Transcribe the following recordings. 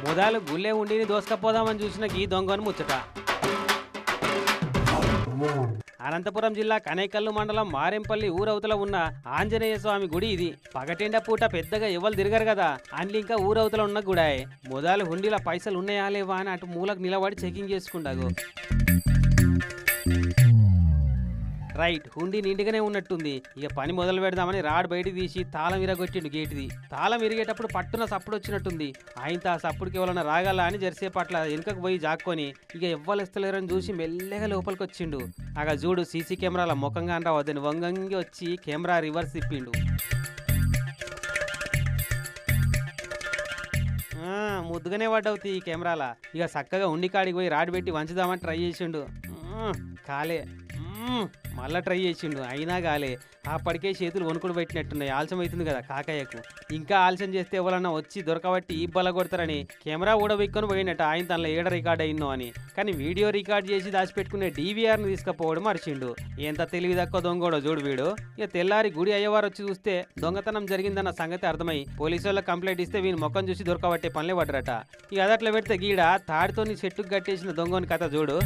మొదలు గుళ్ళే ఉండిని దోసుకపోదామని చూసిన గీ దొంగను ముచ్చట. అనంతపురం జిల్లా కనేకల్లు మండలం మారెంపల్లి ఊరవతల ఉన్న ఆంజనేయ స్వామి గుడి ఇది. పగటిండ పూట పెద్దగా ఎవరు తిరగరు కదా, అండ్లి ఇంకా ఊరవతల ఉన్న గుడాయే. మొదలు హుండీల పైసలు ఉన్నాయా లేవా అని అటు మూలకు నిలబడి చెకింగ్ చేసుకుంటాగు. రైట్, హుండీ నిండుగానే ఉన్నట్టుంది. ఇక పని మొదలు పెడదామని రాడ్ బయటికి తీసి తాళం ఇరగొట్టిండు గేటుది. తాళం ఇరిగేటప్పుడు పట్టున సప్పుడు వచ్చినట్టుంది. ఆయనతో ఆ సప్పుడుకి ఎవరన్నా రాగాల అని జరిసేపు అట్లా వెనుకకు పోయి జాక్కొని ఇక ఎవ్వలేస్తలేరని చూసి మెల్లగా లోపలికి వచ్చిండు. అగా చూడు, సీసీ కెమెరాల ముఖంగా రావద్దని వంగంగి వచ్చి కెమెరా రివర్స్ తిప్పిండు. ముద్దుగానే పడ్డవుతాయి ఈ కెమెరాల. ఇక చక్కగా ఉండి కాడికి పోయి రాడ్ పెట్టి వంచుదామని ట్రై చేసిండు. కాలే. మళ్ళా ట్రై చేసిండు, అయినా కాలే. అప్పటికే చేతులు వణుకుడు పెట్టినట్టున్నాయి. ఆలస్యం అవుతుంది కదా కాకయ్యకు. ఇంకా ఆలస్యం చేస్తే ఎవరన్నా వచ్చి దొరకబట్టి ఈ బల కొడతారని కెమెరా ఊడబెట్టుకొని పోయినట్టు ఆయన తనలో ఏడ రికార్డ్ అయినో అని. కానీ వీడియో రికార్డ్ చేసి దాచిపెట్టుకునే DVRని తీసుకుపోవడం మర్చిండు. ఎంత తెలివి తక్కువ దొంగోడో చూడు వీడు. ఇక తెల్లారి గుడి అయ్యవారు వచ్చి చూస్తే దొంగతనం జరిగిందన్న సంగతి అర్థమై పోలీసు వాళ్ళకి కంప్లైంట్ ఇస్తే వీని ముఖం చూసి దొరకబట్టే పనులే పడ్డరట. ఇక అదట్లా పెడితే గీడ తాడితోని చెట్టుకు కట్టేసిన దొంగని కథ చూడు.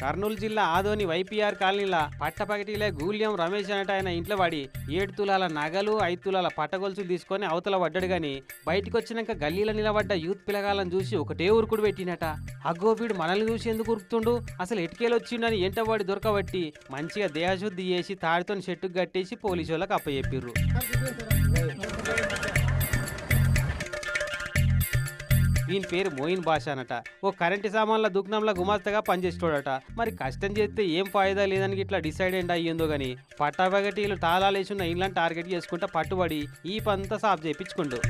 కర్నూలు జిల్లా ఆదోని YPR కాలనీల పట్టపగటిలే గూల్యం రమేష్ అనట ఆయన ఇంట్లో వాడి 7 తులాల నగలు 5 తులాల పట్టగొలుసులు తీసుకొని అవతల పడ్డాడు. గాని బయటకు వచ్చినాక గల్లీలో నిలబడ్డ యూత్ పిల్లగాలను చూసి ఒకటే ఉరుకుడు పెట్టినట. అగ్గో వీడు మనల్ని చూసి ఎందుకు ఉరుకుతుండు, అసలు ఎటుకేలు వచ్చిండని ఎంటవాడి దొరకబట్టి మంచిగా దేహశుద్ధి చేసి తాడితో చెట్టుకు కట్టేసి పోలీసు వాళ్ళకి అప్పచెప్పిర్రు. వీని పేరు మోయిన్ బాషా అనట. ఓ కరెంటు సామాన్ల దుకాణంలో గుమాస్తగా పనిచేస్తాడట. మరి కష్టం చేస్తే ఏం ఫాయిదా లేదని ఇట్లా డిసైడ్ అయ్యిందో గాని పట్టబగటీలు తాళాలేసున్న ఇండ్లను టార్గెట్ చేసుకుంటా పట్టుబడి ఈ పంతా సాఫ్ చేయించుకుండు.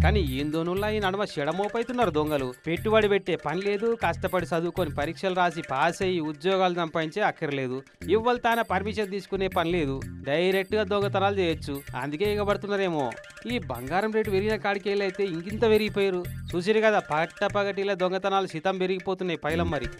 కానీ ఏందోనుల్లా ఈ నడమ చెడమోపైతున్నారు దొంగలు. పెట్టుబడి పెట్టే పని లేదు, కష్టపడి చదువుకొని పరీక్షలు రాసి పాస్ అయ్యి ఉద్యోగాలు సంపాదించే అక్కర్లేదు. ఇవ్వాలి తాన పర్మిషన్ తీసుకునే పని లేదు, డైరెక్ట్ గా దొంగతనాలు చేయొచ్చు. అందుకే ఇగబడుతున్నారేమో. ఈ బంగారం రేటు పెరిగిన కాడికి వెళ్ళైతే ఇంకింత పెరిగిపోయారు. చూసిరు కదా, పగటిలా దొంగతనాలు శితం పెరిగిపోతున్నాయి పైలం మరి.